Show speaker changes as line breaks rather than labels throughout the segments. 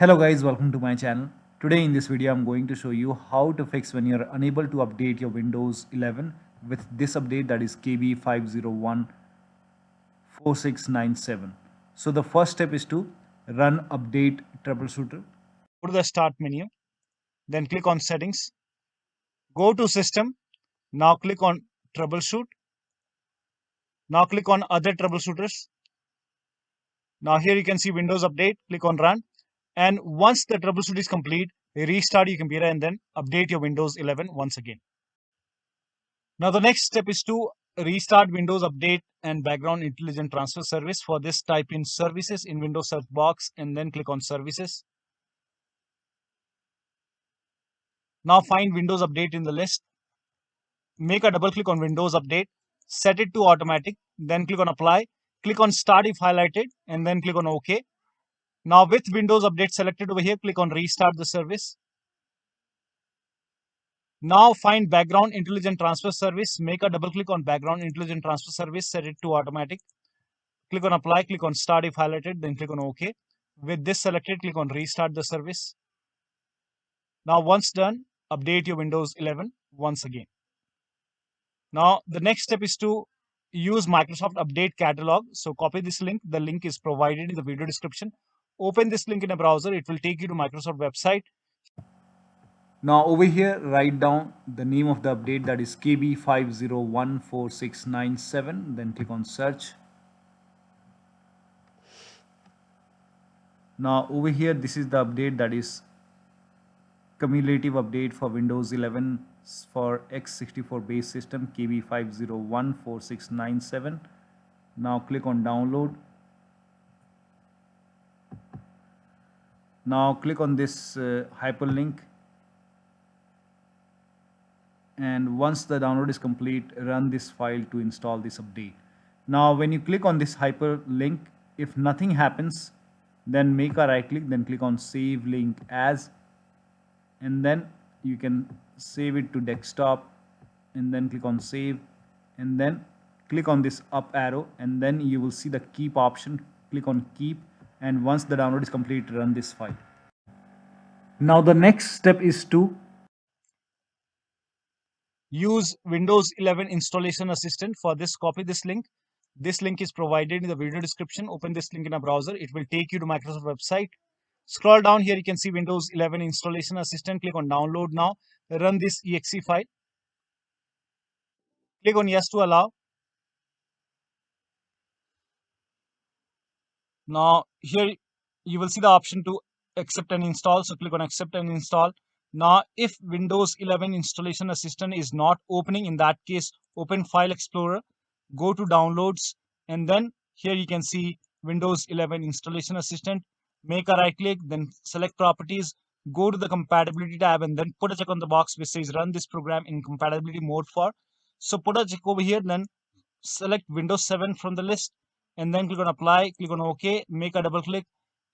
Hello guys, welcome to my channel. Today in this video I'm going to show you how to fix when you're unable to update your Windows 11 with this update, that is KB5014697. So the first step is to run update troubleshooter.
Go to the start menu, then click on settings, go to system, now click on troubleshoot, now click on other troubleshooters. Now here you can see Windows update, click on run, and once the troubleshoot is complete, restart your computer and then update your Windows 11 once again. Now the next step is to restart Windows Update and Background Intelligent Transfer Service. For this, type in services in Windows search box and then click on services. Now find Windows Update in the list. Make a double click on Windows Update, set it to automatic, then click on apply, click on start if highlighted, and then click on OK. Now with Windows Update selected over here, click on restart the service. Now find Background Intelligent Transfer Service, make a double click on Background Intelligent Transfer Service, set it to automatic. Click on apply, click on start if highlighted, then click on OK. With this selected, click on restart the service. Now once done, update your Windows 11 once again. Now the next step is to use Microsoft Update Catalog. So copy this link. The link is provided in the video description. Open this link in a browser. It will take you to Microsoft website.
Now over here write down the name of the update, that is KB5014697, then click on search. Now over here this is the update, that is cumulative update for Windows 11 for x64 base system KB5014697. Now click on download. Now click on this hyperlink, and once the download is complete, run this file to install this update. Now when you click on this hyperlink, if nothing happens, then make a right click, then click on save link as, and then you can save it to desktop, and then click on save, and then click on this up arrow, and then you will see the keep option. Click on keep, and once the download is complete, run this file. Now the next step is to
Use Windows 11 Installation Assistant. For this, copy this link. This link is provided in the video description. Open this link in a browser. It will take you to Microsoft website. Scroll down here, you can see Windows 11 Installation Assistant. Click on download now. Run this exe file. Click on yes to allow. Now here you will see the option to accept and install. So click on accept and install. Now if Windows 11 Installation Assistant is not opening, in that case, open File Explorer, go to Downloads, and then here you can see Windows 11 Installation Assistant. Make a right click, then select Properties, go to the Compatibility tab, and then put a check on the box which says Run this program in compatibility mode for. So put a check over here, then select Windows 7 from the list, and then click on Apply, click on OK, make a double click,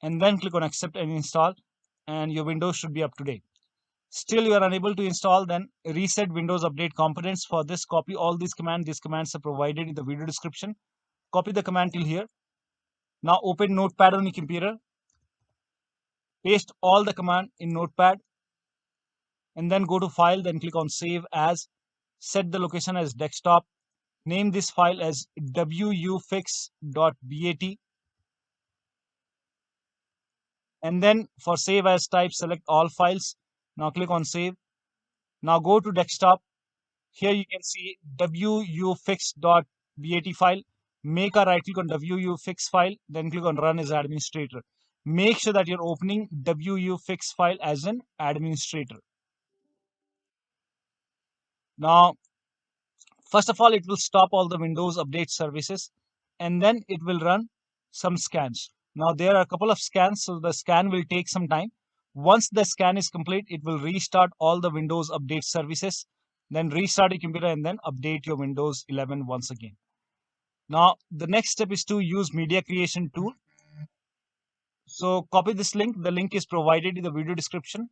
and then click on Accept and Install, and your Windows should be up to date. Still you are unable to install, then reset Windows Update components. For this, copy all these commands. These commands are provided in the video description. Copy the command till here. Now open Notepad on your computer. Paste all the command in Notepad, and then go to File, then click on Save As. Set the location as desktop. Name this file as wuauserv.bat, and then for save as type, select all files. Now click on save. Now go to desktop. Here you can see wuauserv.bat file. Make a right click on wuauserv file, then click on run as administrator. Make sure that you're opening wuauserv file as an administrator. Now first of all, it will stop all the Windows Update services, and then it will run some scans. Now there are a couple of scans, so the scan will take some time. Once the scan is complete, it will restart all the Windows Update services, then restart your computer and then update your Windows 11 once again. Now the next step is to use Media Creation tool. So copy this link. The link is provided in the video description.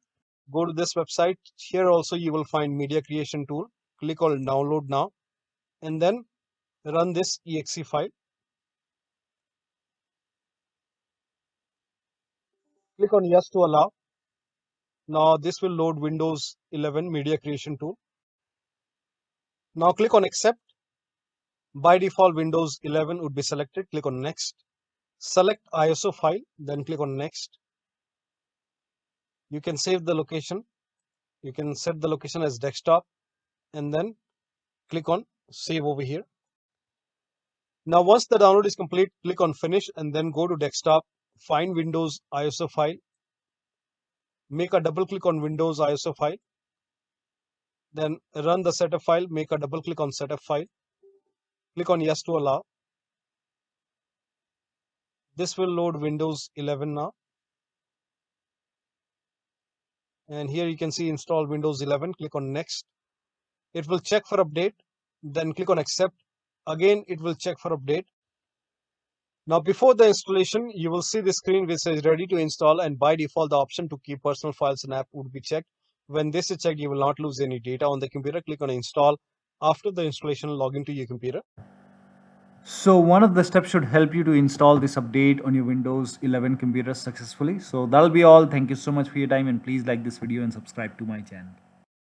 Go to this website. Here also you will find Media Creation tool. Click on download now, and then run this exe file. Click on yes to allow. Now this will load Windows 11 media creation tool. Now click on accept. By default Windows 11 would be selected. Click on next. Select ISO file, then click on next. You can save the location. You can set the location as desktop and then click on save over here. Now once the download is complete, click on finish and then go to desktop, find Windows ISO file, make a double click on Windows ISO file, then run the setup file, make a double click on setup file, click on yes to allow. This will load Windows 11 now. And here you can see install Windows 11, click on next. It will check for update, then click on accept. Again, it will check for update. Now before the installation, you will see the screen which says ready to install, and by default the option to keep personal files and app would be checked. When this is checked, you will not lose any data on the computer. Click on install. After the installation, log into your computer.
So one of the steps should help you to install this update on your Windows 11 computer successfully. So that'll be all. Thank you so much for your time, and please like this video and subscribe to my channel.